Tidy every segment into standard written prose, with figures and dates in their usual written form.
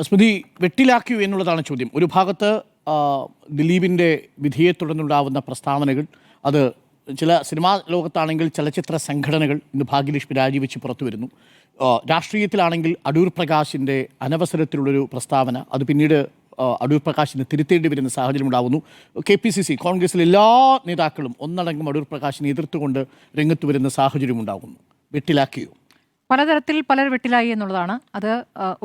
സ്മൃതി, വെട്ടിലാക്കിയോ എന്നുള്ളതാണ് ചോദ്യം. ഒരു ഭാഗത്ത് ദിലീപിൻ്റെ വിധിയെ തുടർന്നുണ്ടാവുന്ന പ്രസ്താവനകൾ, അത് ചില സിനിമാ ലോകത്താണെങ്കിൽ ചലച്ചിത്ര സംഘടനകൾ ഇന്ന് ഭാഗ്യലക്ഷ്മി രാജിവെച്ച് പുറത്തു വരുന്നു. രാഷ്ട്രീയത്തിലാണെങ്കിൽ അടൂർ പ്രകാശിൻ്റെ അനവസരത്തിലുള്ളൊരു പ്രസ്താവന, അത് പിന്നീട് അടൂർ പ്രകാശിന് തിരുത്തേണ്ടി വരുന്ന സാഹചര്യം ഉണ്ടാകുന്നു. KPCC കോൺഗ്രസിലെ എല്ലാ നേതാക്കളും ഒന്നടങ്കം അടൂർ പ്രകാശിനെ എതിർത്തുകൊണ്ട് രംഗത്ത് വരുന്ന സാഹചര്യം ഉണ്ടാകുന്നു. വെട്ടിലാക്കിയോ? പലതരത്തിൽ പലർ വെട്ടിലായി എന്നുള്ളതാണ്. അത്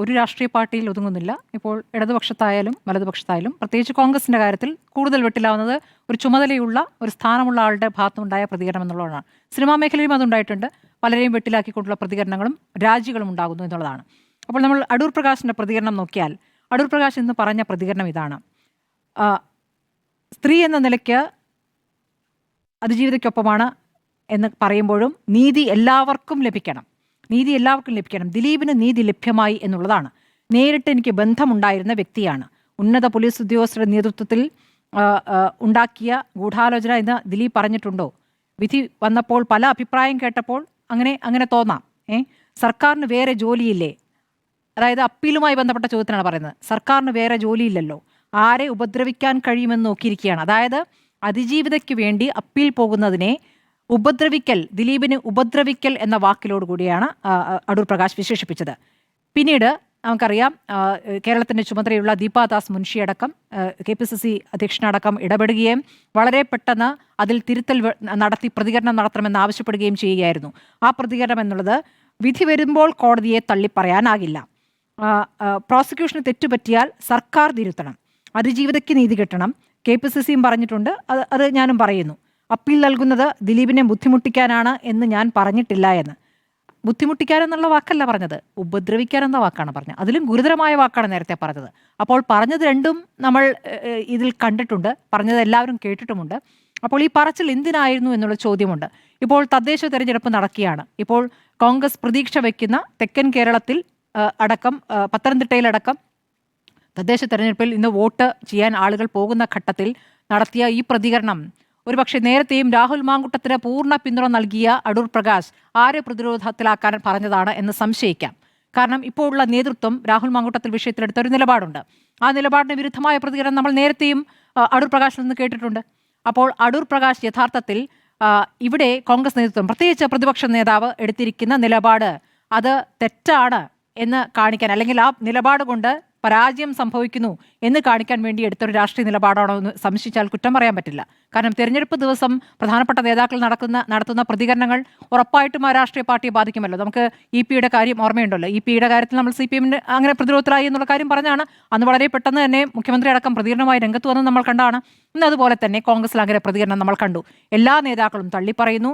ഒരു രാഷ്ട്രീയ പാർട്ടിയിൽ ഒതുങ്ങുന്നില്ല. ഇപ്പോൾ ഇടതുപക്ഷത്തായാലും വലതുപക്ഷത്തായാലും, പ്രത്യേകിച്ച് കോൺഗ്രസിൻ്റെ കാര്യത്തിൽ കൂടുതൽ വെട്ടിലാവുന്നത് ഒരു ചുമതലയുള്ള ഒരു സ്ഥാനമുള്ള ആളുടെ ഭാഗത്തുണ്ടായ പ്രതികരണം എന്നുള്ളതാണ്. സിനിമാ മേഖലയിലും അതുണ്ടായിട്ടുണ്ട്. പലരെയും വെട്ടിലാക്കിക്കൊണ്ടുള്ള പ്രതികരണങ്ങളും രാജികളും ഉണ്ടാകുന്നു എന്നുള്ളതാണ്. അപ്പോൾ നമ്മൾ അടൂർ പ്രകാശിൻ്റെ പ്രതികരണം നോക്കിയാൽ, അടൂർ പ്രകാശ് ഇന്ന് പറഞ്ഞ പ്രതികരണം ഇതാണ്: സ്ത്രീ എന്ന നിലയ്ക്ക് അതിജീവിതയ്ക്കൊപ്പമാണ് എന്ന് പറയുമ്പോഴും നീതി എല്ലാവർക്കും ലഭിക്കണം, ദിലീപിന് നീതി ലഭ്യമായി എന്നുള്ളതാണ്. നേരിട്ട് എനിക്ക് ബന്ധമുണ്ടായിരുന്ന വ്യക്തിയാണ്. ഉന്നത പോലീസ് ഉദ്യോഗസ്ഥരുടെ നേതൃത്വത്തിൽ ഉണ്ടാക്കിയ ഗൂഢാലോചന എന്ന് ദിലീപ് പറഞ്ഞിട്ടുണ്ടോ? വിധി വന്നപ്പോൾ പല അഭിപ്രായം കേട്ടപ്പോൾ അങ്ങനെ തോന്നാം. സർക്കാരിന് വേറെ ജോലിയില്ലേ? അതായത് അപ്പീലുമായി ബന്ധപ്പെട്ട ചോദ്യത്തിനാണ് പറയുന്നത്. സർക്കാരിന് വേറെ ജോലിയില്ലല്ലോ, ആരെ ഉപദ്രവിക്കാൻ കഴിയുമെന്ന് നോക്കിയിരിക്കുകയാണ്. അതായത് അതിജീവിതയ്ക്ക് വേണ്ടി അപ്പീൽ പോകുന്നതിനെ ഉപദ്രവിക്കൽ, ദിലീപിന് ഉപദ്രവിക്കൽ എന്ന വാക്കിലോട് കൂടിയാണ് അടൂർ പ്രകാശ് വിശേഷിപ്പിച്ചത്. പിന്നീട് നമുക്കറിയാം, കേരളത്തിൻ്റെ ചുമതലയുള്ള ദീപാദാസ് മുൻഷി അടക്കം KPCC അധ്യക്ഷനടക്കം ഇടപെടുകയും വളരെ പെട്ടെന്ന് അതിൽ തിരുത്തൽ നടത്തി പ്രതികരണം നടത്തണമെന്ന് ആവശ്യപ്പെടുകയും ചെയ്യുകയായിരുന്നു. ആ പ്രതികരണം എന്നുള്ളത് വിധി വരുമ്പോൾ കോടതിയെ തള്ളിപ്പറയാനാകില്ല. പ്രോസിക്യൂഷന് തെറ്റുപറ്റിയാൽ സർക്കാർ തിരുത്തണം, അതിജീവിതയ്ക്ക് നീതി കിട്ടണം. KPCCയും പറഞ്ഞിട്ടുണ്ട്, അത് ഞാനും പറയുന്നു. അപ്പീൽ നൽകുന്നത് ദിലീപിനെ ബുദ്ധിമുട്ടിക്കാനാണ് എന്ന് ഞാൻ പറഞ്ഞിട്ടില്ല എന്ന്. ബുദ്ധിമുട്ടിക്കാനെന്നുള്ള വാക്കല്ല പറഞ്ഞത്, ഉപദ്രവിക്കാനെന്ന വാക്കാണ് പറഞ്ഞത്. അതിലും ഗുരുതരമായ വാക്കാണ് നേരത്തെ പറഞ്ഞത്. അപ്പോൾ പറഞ്ഞത് രണ്ടും നമ്മൾ ഇതിൽ കണ്ടിട്ടുണ്ട്, പറഞ്ഞത് എല്ലാവരും കേട്ടിട്ടുമുണ്ട്. അപ്പോൾ ഈ പറച്ചിൽ എന്തിനായിരുന്നു എന്നുള്ള ചോദ്യമുണ്ട്. ഇപ്പോൾ തദ്ദേശ തെരഞ്ഞെടുപ്പ് നടക്കുകയാണ്. ഇപ്പോൾ കോൺഗ്രസ് പ്രതീക്ഷ വയ്ക്കുന്ന തെക്കൻ കേരളത്തിൽ അടക്കം, പത്തനംതിട്ടയിലടക്കം തദ്ദേശ തെരഞ്ഞെടുപ്പിൽ ഇന്ന് വോട്ട് ചെയ്യാൻ ആളുകൾ പോകുന്ന ഘട്ടത്തിൽ നടത്തിയ ഈ പ്രതികരണം ഒരുപക്ഷെ നേരത്തെയും രാഹുൽ മാങ്കുട്ടത്തിന് പൂർണ്ണ പിന്തുണ നൽകിയ അടൂർ പ്രകാശ് ആരെ പ്രതിരോധത്തിലാക്കാൻ പറഞ്ഞതാണ് എന്ന് സംശയിക്കാം. കാരണം ഇപ്പോൾ ഉള്ള നേതൃത്വം രാഹുൽ മാങ്കുട്ടത്തിൽ വിഷയത്തിലെടുത്ത ഒരു നിലപാടുണ്ട്. ആ നിലപാടിന് വിരുദ്ധമായ പ്രതികരണം നമ്മൾ നേരത്തെയും അടൂർ പ്രകാശിൽ നിന്ന് കേട്ടിട്ടുണ്ട്. അപ്പോൾ അടൂർ പ്രകാശ് യഥാർത്ഥത്തിൽ ഇവിടെ കോൺഗ്രസ് നേതൃത്വം, പ്രത്യേകിച്ച് പ്രതിപക്ഷ നേതാവ് എടുത്തിരിക്കുന്ന നിലപാട് അത് തെറ്റാണ് എന്ന് കാണിക്കാൻ, അല്ലെങ്കിൽ ആ നിലപാട് കൊണ്ട് പരാജയം സംഭവിക്കുന്നു എന്ന് കാണിക്കാൻ വേണ്ടി എടുത്തൊരു രാഷ്ട്രീയ നിലപാടാണോ എന്ന് സംശയിച്ചാൽ കുറ്റം പറയാൻ പറ്റില്ല. കാരണം തെരഞ്ഞെടുപ്പ് ദിവസം പ്രധാനപ്പെട്ട നേതാക്കൾ നടത്തുന്ന പ്രതികരണങ്ങൾ ഉറപ്പായിട്ടും ആ രാഷ്ട്രീയ പാർട്ടിയെ ബാധിക്കുമല്ലോ. നമുക്ക് EP-യുടെ കാര്യം ഓർമ്മയുണ്ടല്ലോ. EP-യുടെ കാര്യത്തിൽ നമ്മൾ CPM അങ്ങനെ പ്രതിരോധത്തിലായി എന്നുള്ള കാര്യം പറഞ്ഞാണ് അന്ന് വളരെ പെട്ടെന്ന് തന്നെ മുഖ്യമന്ത്രി അടക്കം പ്രതികരണമായി രംഗത്ത് വന്ന് നമ്മൾ കണ്ടാണ്. ഇന്ന് അതുപോലെ തന്നെ കോൺഗ്രസിൽ അങ്ങനെ പ്രതികരണം നമ്മൾ കണ്ടു. എല്ലാ നേതാക്കളും തള്ളിപ്പറയുന്നു.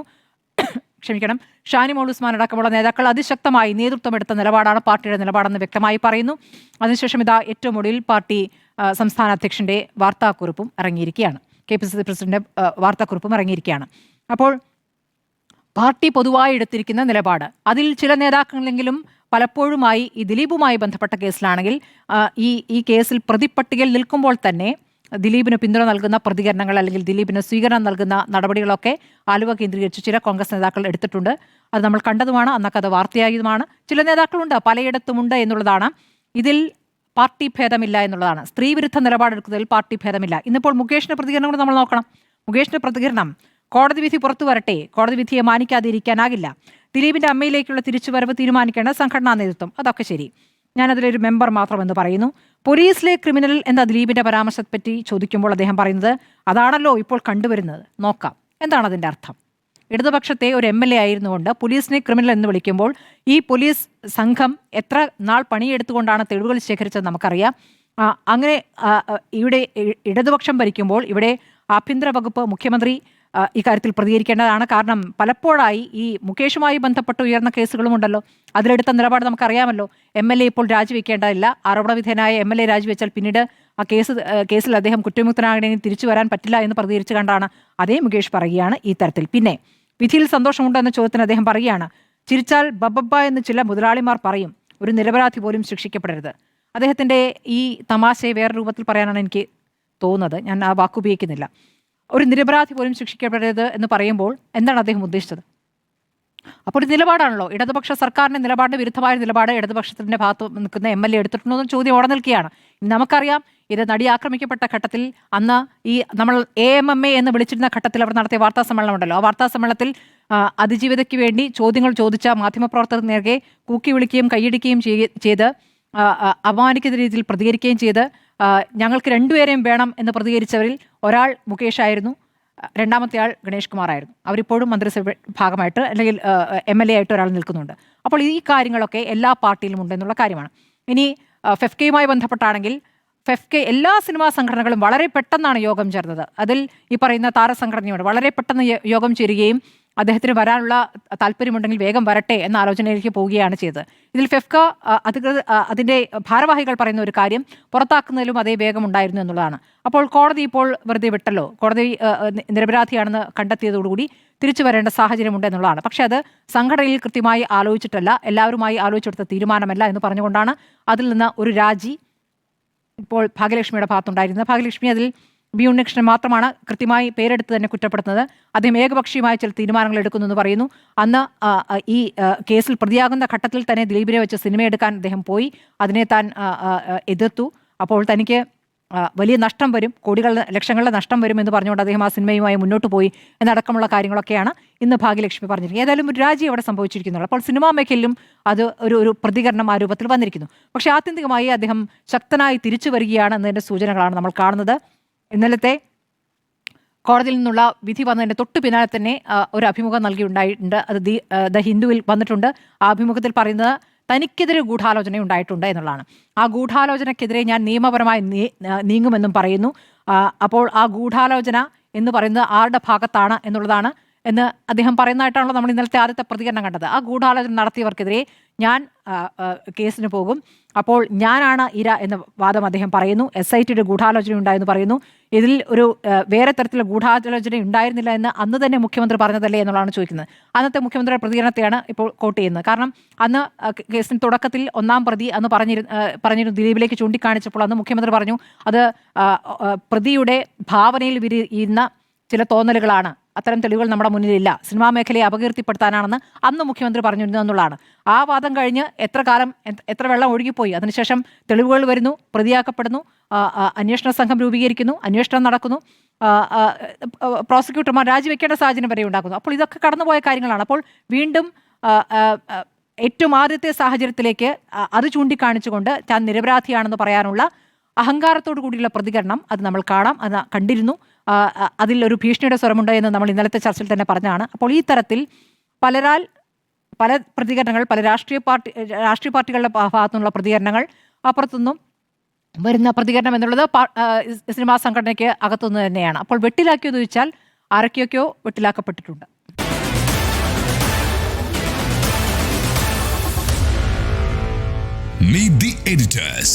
ഷാനി മോൾ ഉസ്മാൻ അടക്കമുള്ള നേതാക്കൾ അതിശക്തമായി നേതൃത്വം എടുത്ത നിലപാടാണ് പാർട്ടിയുടെ നിലപാടെന്ന് വ്യക്തമായി പറയുന്നു. അതിനുശേഷം ഇതാ ഏറ്റവും ഒടുവിൽ പാർട്ടി സംസ്ഥാന അധ്യക്ഷന്റെ വാർത്താക്കുറിപ്പും ഇറങ്ങിയിരിക്കുകയാണ്. KPCC പ്രസിഡന്റ് വാർത്താക്കുറിപ്പും ഇറങ്ങിയിരിക്കുകയാണ്. അപ്പോൾ പാർട്ടി പൊതുവായി എടുത്തിരിക്കുന്ന നിലപാട്, അതിൽ ചില നേതാക്കളെങ്കിലും പലപ്പോഴുമായി ഈ ദിലീപുമായി ബന്ധപ്പെട്ട കേസിലാണെങ്കിൽ ഈ കേസിൽ പ്രതിപ്പട്ടികയിൽ നിൽക്കുമ്പോൾ തന്നെ ദിലീപിന് പിന്തുണ നൽകുന്ന പ്രതികരണങ്ങൾ, അല്ലെങ്കിൽ ദിലീപിന് സ്വീകരണം നൽകുന്ന നടപടികളൊക്കെ ആലുവ കേന്ദ്രീകരിച്ച് ചില കോൺഗ്രസ് നേതാക്കൾ എടുത്തിട്ടുണ്ട്. അത് നമ്മൾ കണ്ടതുമാണ്, അന്നൊക്കെ അത് വാർത്തയായതുമാണ്. ചില നേതാക്കളുണ്ട്, പലയിടത്തുമുണ്ട് എന്നുള്ളതാണ്. ഇതിൽ പാർട്ടി ഭേദമില്ല എന്നുള്ളതാണ്. സ്ത്രീ വിരുദ്ധ നിലപാടെടുക്കുന്നതിൽ പാർട്ടി ഭേദമില്ല. ഇന്നിപ്പോൾ മുകേഷിന്റെ പ്രതികരണം കൂടെ നമ്മൾ നോക്കണം. മുകേഷിന്റെ പ്രതികരണം: കോടതി വിധി പുറത്തു വരട്ടെ, കോടതി വിധിയെ മാനിക്കാതിരിക്കാനാകില്ല. ദിലീപിന്റെ അമ്മയിലേക്കുള്ള തിരിച്ചുവരവ് തീരുമാനിക്കേണ്ട സംഘടനാ നേതൃത്വം. അതൊക്കെ ശരി, ഞാനതിലൊരു മെമ്പർ മാത്രമെന്ന് പറയുന്നു. പോലീസിലെ ക്രിമിനൽ എന്ന ദിലീപിന്റെ പരാമർശത്തെപ്പറ്റി ചോദിക്കുമ്പോൾ അദ്ദേഹം പറയുന്നത് അതാണല്ലോ ഇപ്പോൾ കണ്ടുവരുന്നത്. നോക്കാം, എന്താണ് അതിൻ്റെ അർത്ഥം? ഇടതുപക്ഷത്തെ ഒരു MLA ആയിരുന്നുകൊണ്ട് പോലീസിനെ ക്രിമിനൽ എന്ന് വിളിക്കുമ്പോൾ ഈ പോലീസ് സംഘം എത്ര നാൾ പണിയെടുത്തുകൊണ്ടാണ് തെളിവുകൾ ശേഖരിച്ചത് നമുക്കറിയാം. അങ്ങനെ ഇവിടെ ഇടതുപക്ഷം ഭരിക്കുമ്പോൾ ഇവിടെ ആഭ്യന്തര വകുപ്പ്, മുഖ്യമന്ത്രി ഇക്കാര്യത്തിൽ പ്രതികരിക്കേണ്ടതാണ്. കാരണം പലപ്പോഴായി ഈ മുകേഷുമായി ബന്ധപ്പെട്ട് ഉയർന്ന കേസുകളും ഉണ്ടല്ലോ. അതിലെടുത്ത നിലപാട് നമുക്കറിയാമല്ലോ. MLA ഇപ്പോൾ രാജിവെക്കേണ്ടതില്ല, ആരോപണ വിധേയനായ MLA രാജിവെച്ചാൽ പിന്നീട് ആ കേസിൽ അദ്ദേഹം കുറ്റമുക്തനാകണമെങ്കിൽ തിരിച്ചു വരാൻ പറ്റില്ല എന്ന് പ്രതികരിച്ചു കണ്ടാണ് അതേ മുകേഷ് പറയുകയാണ് ഈ തരത്തിൽ. പിന്നെ വിധിയിൽ സന്തോഷമുണ്ടോ എന്ന ചോദ്യത്തിന് അദ്ദേഹം പറയുകയാണ്, ചിരിച്ചാൽ ബബ്ബ എന്ന് ചില മുതലാളിമാർ പറയും, ഒരു നിരപരാധി പോലും ശിക്ഷിക്കപ്പെടരുത്. അദ്ദേഹത്തിൻ്റെ ഈ തമാശയെ വേറെ രൂപത്തിൽ പറയാനാണ് എനിക്ക് തോന്നുന്നത്. ഞാൻ ആ വാക്കുപയോഗിക്കുന്നില്ല. ഒരു നിരപരാധി പോലും ശിക്ഷിക്കപ്പെടരുത് എന്ന് പറയുമ്പോൾ എന്താണ് അദ്ദേഹം ഉദ്ദേശിച്ചത്? അപ്പോൾ ഒരു നിലപാടാണല്ലോ, ഇടതുപക്ഷ സർക്കാരിന്റെ നിലപാടിന് വിരുദ്ധമായ നിലപാട് ഇടതുപക്ഷത്തിന്റെ ഭാഗത്ത് നിൽക്കുന്ന MLA എടുത്തിട്ടുണ്ടോ എന്ന ചോദ്യം ഓടെ നിൽക്കുകയാണ്. നമുക്കറിയാം, ഇത് നടി ആക്രമിക്കപ്പെട്ട ഘട്ടത്തിൽ അന്ന് ഈ നമ്മൾ AMMA എന്ന് വിളിച്ചിരുന്ന ഘട്ടത്തിൽ അവർ നടത്തിയ വാർത്താ സമ്മേളനം ഉണ്ടല്ലോ, ആ വാർത്താ സമ്മേളനത്തിൽ അതിജീവിതയ്ക്ക് വേണ്ടി ചോദ്യങ്ങൾ ചോദിച്ച മാധ്യമപ്രവർത്തകർ നേരെ കൂക്കി വിളിക്കുകയും കൈയടിക്കുകയും ചെയ്ത് അപമാനിക്കുന്ന രീതിയിൽ പ്രതികരിക്കുകയും ചെയ്ത് ഞങ്ങൾക്ക് രണ്ടുപേരെയും വേണം എന്ന് പ്രതികരിച്ചവരിൽ ഒരാൾ മുകേഷ് ആയിരുന്നു, രണ്ടാമത്തെ ആൾ ഗണേഷ് കുമാർ ആയിരുന്നു. അവരിപ്പോഴും മന്ത്രിസഭ ഭാഗമായിട്ട് അല്ലെങ്കിൽ MLA ആയിട്ട് ഒരാൾ നിൽക്കുന്നുണ്ട്. അപ്പോൾ ഈ കാര്യങ്ങളൊക്കെ എല്ലാ പാർട്ടിയിലും ഉണ്ട് എന്നുള്ള കാര്യമാണ്. ഇനി ഫെഫ്കയുമായി ബന്ധപ്പെട്ടാണെങ്കിൽ എല്ലാ സിനിമാ സംഘടനകളും വളരെ പെട്ടെന്നാണ് യോഗം ചേർന്നത്. അതിൽ ഈ പറയുന്ന താരസംഘടനയോട് വളരെ പെട്ടെന്ന് യോഗം ചേരുകയും അദ്ദേഹത്തിന് വരാനുള്ള താല്പര്യമുണ്ടെങ്കിൽ വേഗം വരട്ടെ എന്ന ആലോചനയിലേക്ക് പോവുകയാണ് ചെയ്തത്. ഇതിൽ ഫെഫ്ക അധികൃതർ അതിൻ്റെ ഭാരവാഹികൾ പറയുന്ന ഒരു കാര്യം പുറത്താക്കുന്നതിലും അതേ വേഗം ഉണ്ടായിരുന്നു എന്നുള്ളതാണ്. അപ്പോൾ കോടതി ഇപ്പോൾ വെറുതെ വിട്ടല്ലോ, കോടതി നിരപരാധിയാണെന്ന് കണ്ടെത്തിയതോടുകൂടി തിരിച്ചു വരേണ്ട സാഹചര്യമുണ്ട് എന്നുള്ളതാണ്. പക്ഷേ അത് സംഘടനയിൽ കൃത്യമായി ആലോചിച്ചിട്ടല്ല, എല്ലാവരുമായി ആലോചിച്ചെടുത്ത തീരുമാനമല്ല എന്ന് പറഞ്ഞുകൊണ്ടാണ് അതിൽ നിന്ന് ഒരു രാജി ഇപ്പോൾ ഭാഗ്യലക്ഷ്മിയുടെ ഭാഗത്തുണ്ടായിരുന്നത്. ഭാഗ്യലക്ഷ്മി അതിൽ ബി ഉണ്ണികൃഷ്ണൻ മാത്രമാണ് കൃത്യമായി പേരെടുത്ത് തന്നെ കുറ്റപ്പെടുത്തുന്നത്. അദ്ദേഹം ഏകപക്ഷീയമായ ചില തീരുമാനങ്ങൾ എടുക്കുന്നു എന്ന് പറയുന്നു. അന്ന് ഈ കേസിൽ പ്രതിയാകുന്ന ഘട്ടത്തിൽ തന്നെ ദിലീപിനെ വെച്ച് സിനിമ എടുക്കാൻ അദ്ദേഹം പോയി, അതിനെ താൻ എതിർത്തു. അപ്പോൾ തനിക്ക് വലിയ നഷ്ടം വരും, ലക്ഷങ്ങളുടെ നഷ്ടം വരും എന്ന് പറഞ്ഞുകൊണ്ട് അദ്ദേഹം ആ സിനിമയുമായി മുന്നോട്ട് പോയി എന്നടക്കമുള്ള കാര്യങ്ങളൊക്കെയാണ് ഇന്ന് ഭാഗ്യലക്ഷ്മി പറഞ്ഞിരിക്കുന്നത്. ഏതായാലും ഒരു രാജി അവിടെ സംഭവിച്ചിരിക്കുന്നുള്ളൂ. അപ്പോൾ സിനിമാ മേഖലയിലും അത് ഒരു പ്രതികരണം ആ രൂപത്തിൽ വന്നിരിക്കുന്നു. പക്ഷേ ആത്യന്തികമായി അദ്ദേഹം ശക്തനായി തിരിച്ചു വരികയാണ് എന്നതിൻ്റെ സൂചനകളാണ് നമ്മൾ കാണുന്നത്. ഇന്നലത്തെ കോടതിയിൽ നിന്നുള്ള വിധി വന്നതിൻ്റെ തൊട്ടു പിന്നാലെ തന്നെ ഒരു അഭിമുഖം നൽകിയിട്ടുണ്ടായിട്ടുണ്ട്. അത് ദ ഹിന്ദുവിൽ വന്നിട്ടുണ്ട്. ആ അഭിമുഖത്തിൽ പറയുന്നത് തനിക്കെതിരെ ഗൂഢാലോചന ഉണ്ടായിട്ടുണ്ട് എന്നുള്ളതാണ്. ആ ഗൂഢാലോചനയ്ക്കെതിരെ ഞാൻ നിയമപരമായി നീങ്ങുമെന്നും പറയുന്നു. അപ്പോൾ ആ ഗൂഢാലോചന എന്ന് പറയുന്നത് ആരുടെ ഭാഗത്താണ് എന്നുള്ളതാണ് എന്ന് അദ്ദേഹം പറയുന്നതായിട്ടാണല്ലോ നമ്മൾ ഇന്നലത്തെ ആദ്യത്തെ പ്രതികരണം കണ്ടത്. ആ ഗൂഢാലോചന നടത്തിയവർക്കെതിരെ ഞാൻ കേസിന് പോകും, അപ്പോൾ ഞാനാണ് ഇര എന്ന വാദം അദ്ദേഹം പറയുന്നു. SITയുടെ ഗൂഢാലോചന ഉണ്ടായെന്ന് പറയുന്നു. ഇതിൽ ഒരു വേറെ തരത്തിലുള്ള ഗൂഢാലോചന ഉണ്ടായിരുന്നില്ല എന്ന് അന്ന് തന്നെ മുഖ്യമന്ത്രി പറഞ്ഞതല്ലേ എന്നുള്ളതാണ് ചോദിക്കുന്നത്. അന്നത്തെ മുഖ്യമന്ത്രിയുടെ പ്രതികരണത്തെയാണ് ഇപ്പോൾ കോട്ട് ചെയ്യുന്നത്. കാരണം അന്ന് കേസിന് തുടക്കത്തിൽ ഒന്നാം പ്രതി അന്ന് പറഞ്ഞിരുന്നു ദിലീപിലേക്ക് ചൂണ്ടിക്കാണിച്ചപ്പോൾ അന്ന് മുഖ്യമന്ത്രി പറഞ്ഞു അത് പ്രതിയുടെ ഭാവനയിൽ വിരിയുന്ന ചില തോന്നലുകളാണ്, അത്തരം തെളിവുകൾ നമ്മുടെ മുന്നിലില്ല, സിനിമാ മേഖലയെ അപകീർത്തിപ്പെടുത്താനാണെന്ന് അന്ന് മുഖ്യമന്ത്രി പറഞ്ഞിരുന്നു എന്നുള്ളതാണ്. ആ വാദം കഴിഞ്ഞ് എത്ര വെള്ളം ഒഴുകിപ്പോയി. അതിനുശേഷം തെളിവുകൾ വരുന്നു, പ്രതിയാക്കപ്പെടുന്നു, അന്വേഷണ സംഘം രൂപീകരിക്കുന്നു, അന്വേഷണം നടക്കുന്നു, പ്രോസിക്യൂട്ടർമാർ രാജിവെക്കേണ്ട സാഹചര്യം വരെ ഉണ്ടാക്കുന്നു. അപ്പോൾ ഇതൊക്കെ കടന്നുപോയ കാര്യങ്ങളാണ്. അപ്പോൾ വീണ്ടും ഏറ്റവും ആദ്യത്തെ സാഹചര്യത്തിലേക്ക് അത് ചൂണ്ടിക്കാണിച്ചുകൊണ്ട് താൻ നിരപരാധിയാണെന്ന് പറയാനുള്ള അഹങ്കാരത്തോടു കൂടിയുള്ള പ്രതികരണം അത് നമ്മൾ കാണാം, അത് കണ്ടിരുന്നു. അതിൽ ഒരു ഭീഷണിയുടെ സ്വരമുണ്ട് എന്ന് നമ്മൾ ഇന്നലത്തെ ചർച്ചയിൽ തന്നെ പറഞ്ഞാണ്. അപ്പോൾ ഈ തരത്തിൽ പല പ്രതികരണങ്ങൾ, പല രാഷ്ട്രീയ പാർട്ടികളുടെ ഭാഗത്തുനിന്നുള്ള പ്രതികരണങ്ങൾ, അപ്പുറത്തുനിന്നും വരുന്ന പ്രതികരണം എന്നുള്ളത് സിനിമാ സംഘടനയ്ക്ക് അകത്തുനിന്ന് തന്നെയാണ്. അപ്പോൾ വെട്ടിലാക്കിയെന്ന് ചോദിച്ചാൽ ആരൊക്കെയൊക്കെയോ വെട്ടിലാക്കപ്പെട്ടിട്ടുണ്ട്. Meet the editors.